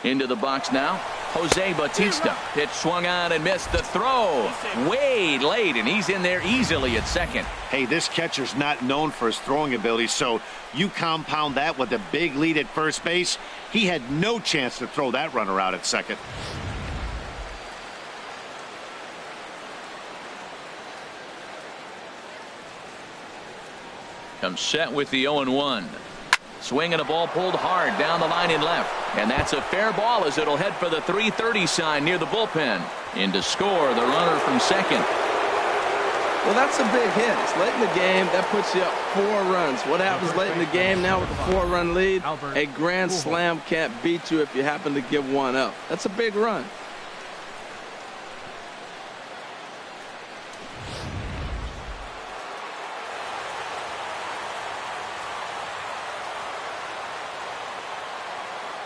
Into the box now, Jose Bautista. Pitch swung on and missed. The throw way late, and he's in there easily at second. Hey, this catcher's not known for his throwing ability, so you compound that with a big lead at first base. He had no chance to throw that runner out at second. Comes set with the 0-1. Swinging a ball pulled hard down the line in left. And that's a fair ball as it'll head for the 330 sign near the bullpen. In to score the runner from second. Well, that's a big hit. It's late in the game. That puts you up 4 runs. What happens late in the game now with the 4-run lead? A grand slam can't beat you if you happen to give one up. That's a big run.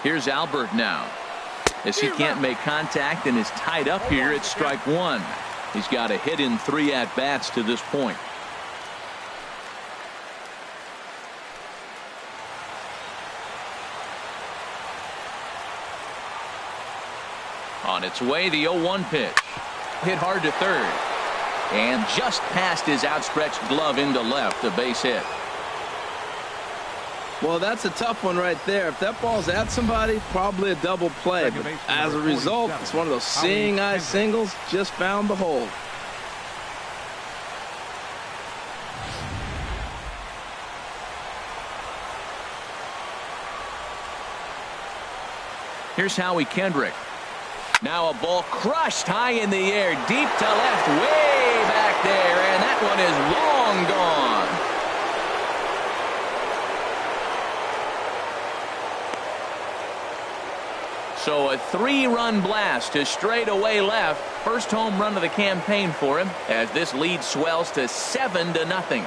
Here's Albert now. As he can't make contact and is tied up here at strike 1. He's got a hit in 3 at-bats to this point. On its way, the 0-1 pitch. Hit hard to third. And just past his outstretched glove into left, a base hit. Well, that's a tough one right there. If that ball's at somebody, probably a double play. But as a result, it's one of those seeing eye singles. Just found the hole. Here's Howie Kendrick. Now a ball crushed high in the air, deep to left, way back there, and that one is long gone. So a 3-run blast to straightaway left. First home run of the campaign for him as this lead swells to 7-0.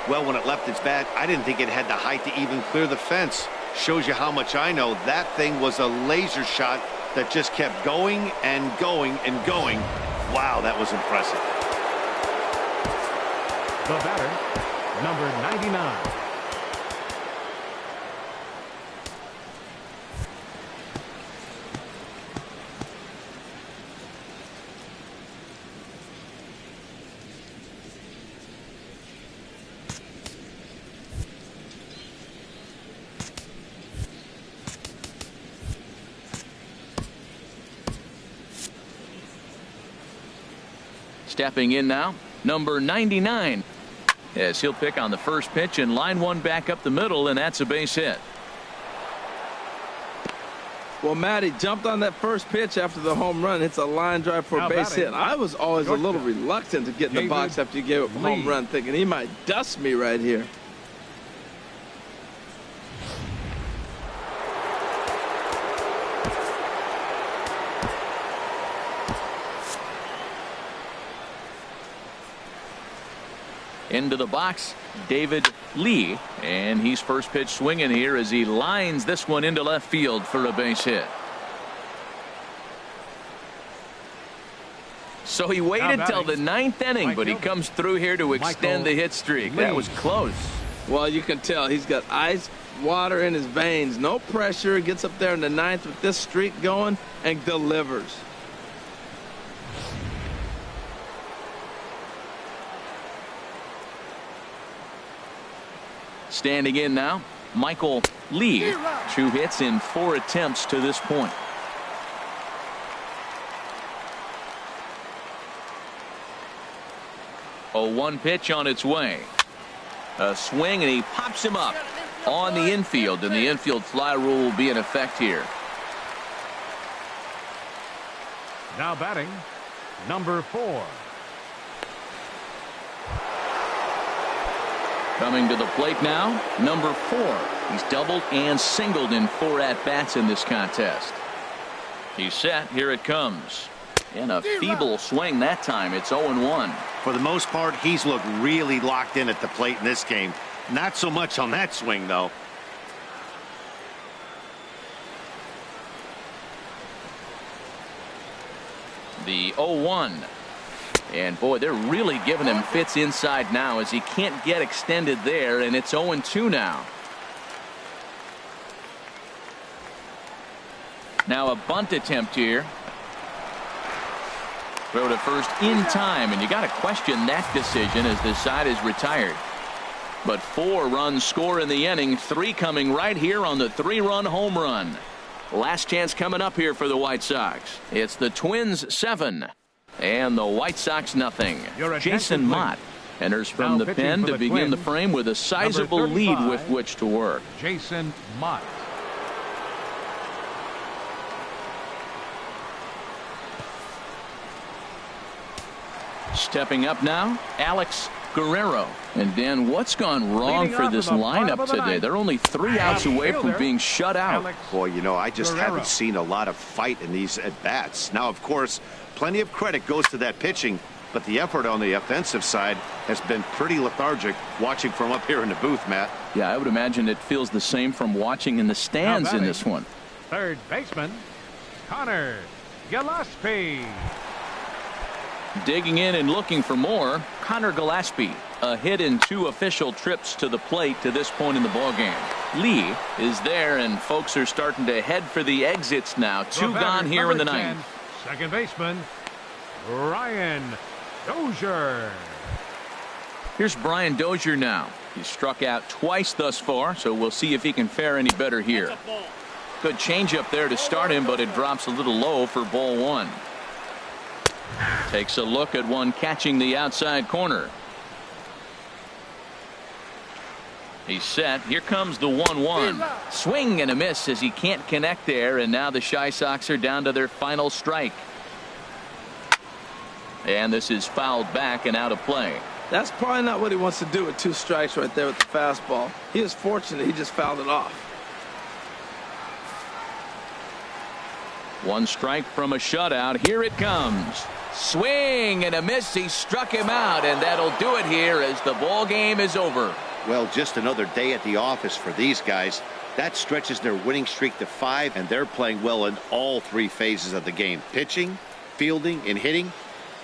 Well, when it left its bat, I didn't think it had the height to even clear the fence. Shows you how much I know. That thing was a laser shot that just kept going and going and going. Wow, that was impressive. The batter, number 99. Stepping in now, number 99. As he'll pick on the first pitch and line one back up the middle, and that's a base hit. Well, Matty jumped on that first pitch after the home run. Hits a line drive for a base hit. I was always a little reluctant to get in the box after you gave up a home run, thinking he might dust me right here. Into the box, David Lee, and he's first pitch swinging here as he lines this one into left field for a base hit. So he waited till the 9th inning, but he comes through here to extend the hit streak. That was close. Well, you can tell he's got ice water in his veins. No pressure. Gets up there in the 9th with this streak going and delivers. Standing in now, Michael Lee. 2 hits in 4 attempts to this point. A 1 pitch on its way. A swing, and he pops him up on the infield, and the infield fly rule will be in effect here. Now batting, number 4. Coming to the plate now, number 4. He's doubled and singled in 4 at-bats in this contest. He's set. Here it comes. And a feeble swing that time. It's 0-1. For the most part, he's looked really locked in at the plate in this game. Not so much on that swing, though. The 0-1. And boy, they're really giving him fits inside now as he can't get extended there, and it's 0-2 now. Now a bunt attempt here. Throw to first in time, and you got to question that decision as the side is retired. But 4 runs score in the inning, 3 coming right here on the 3-run home run. Last chance coming up here for the White Sox. It's the Twins 7 and the White Sox nothing. Jason Mott enters from the pen to begin the frame with a sizable lead with which to work. Jason Mott. Stepping up now, Alex Guerrero. And Dan, what's gone wrong for this lineup today? They're only 3 outs away from being shut out. Boy, you know, I just haven't seen a lot of fight in these at-bats. Now, of course, plenty of credit goes to that pitching, but the effort on the offensive side has been pretty lethargic watching from up here in the booth, Matt. Yeah, I would imagine it feels the same from watching in the stands in this one. Third baseman, Connor Gillaspie. Digging in and looking for more, Connor Gillaspie. A hit in 2 official trips to the plate to this point in the ballgame. Lee is there, and folks are starting to head for the exits now. 2 gone here in the 9th. Second baseman, Brian Dozier. Here's Brian Dozier now. He's struck out twice thus far, so we'll see if he can fare any better here. Good changeup there to start him, but it drops a little low for ball 1. Takes a look at one catching the outside corner. He's set. Here comes the 1-1. Swing and a miss as he can't connect there, and now the Chi Sox are down to their final strike. And this is fouled back and out of play. That's probably not what he wants to do with 2 strikes right there with the fastball. He is fortunate he just fouled it off. 1 strike from a shutout. Here it comes. Swing and a miss. He struck him out, and that'll do it here as the ball game is over. Well, just another day at the office for these guys. That stretches their winning streak to 5, and they're playing well in all 3 phases of the game. Pitching, fielding, and hitting.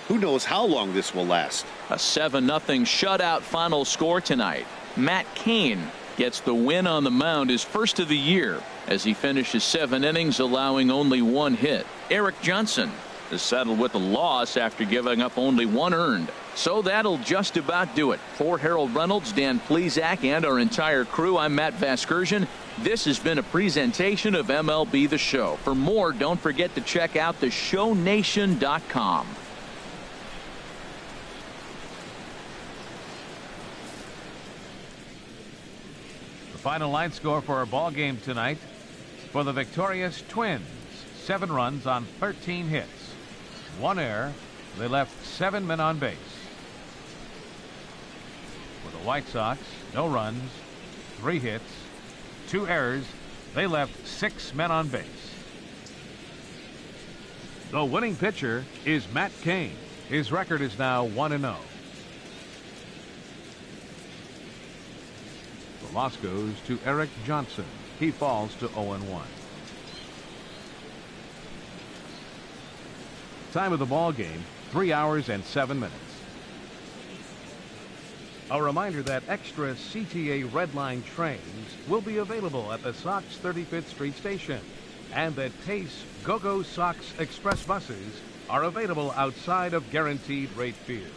Who knows how long this will last. A 7-0 shutout final score tonight. Matt Cain gets the win on the mound, his first of the year, as he finishes 7 innings, allowing only 1 hit. Eric Johnson is settled with a loss after giving up only 1 earned. So that'll just about do it. For Harold Reynolds, Dan Plesac, and our entire crew, I'm Matt Vasgersian. This has been a presentation of MLB The Show. For more, don't forget to check out theshownation.com. The final line score for our ball game tonight. For the victorious Twins, 7 runs on 13 hits. 1 error. They left 7 men on base. For the White Sox, no runs, 3 hits, 2 errors. They left 6 men on base. The winning pitcher is Matt Cain. His record is now 1-0. The loss goes to Eric Johnson. He falls to 0-1. Time of the ball game, 3 hours and 7 minutes. A reminder that extra CTA Red Line trains will be available at the Sox 35th Street station, and that Pace Go-Go Sox Express buses are available outside of Guaranteed Rate Field.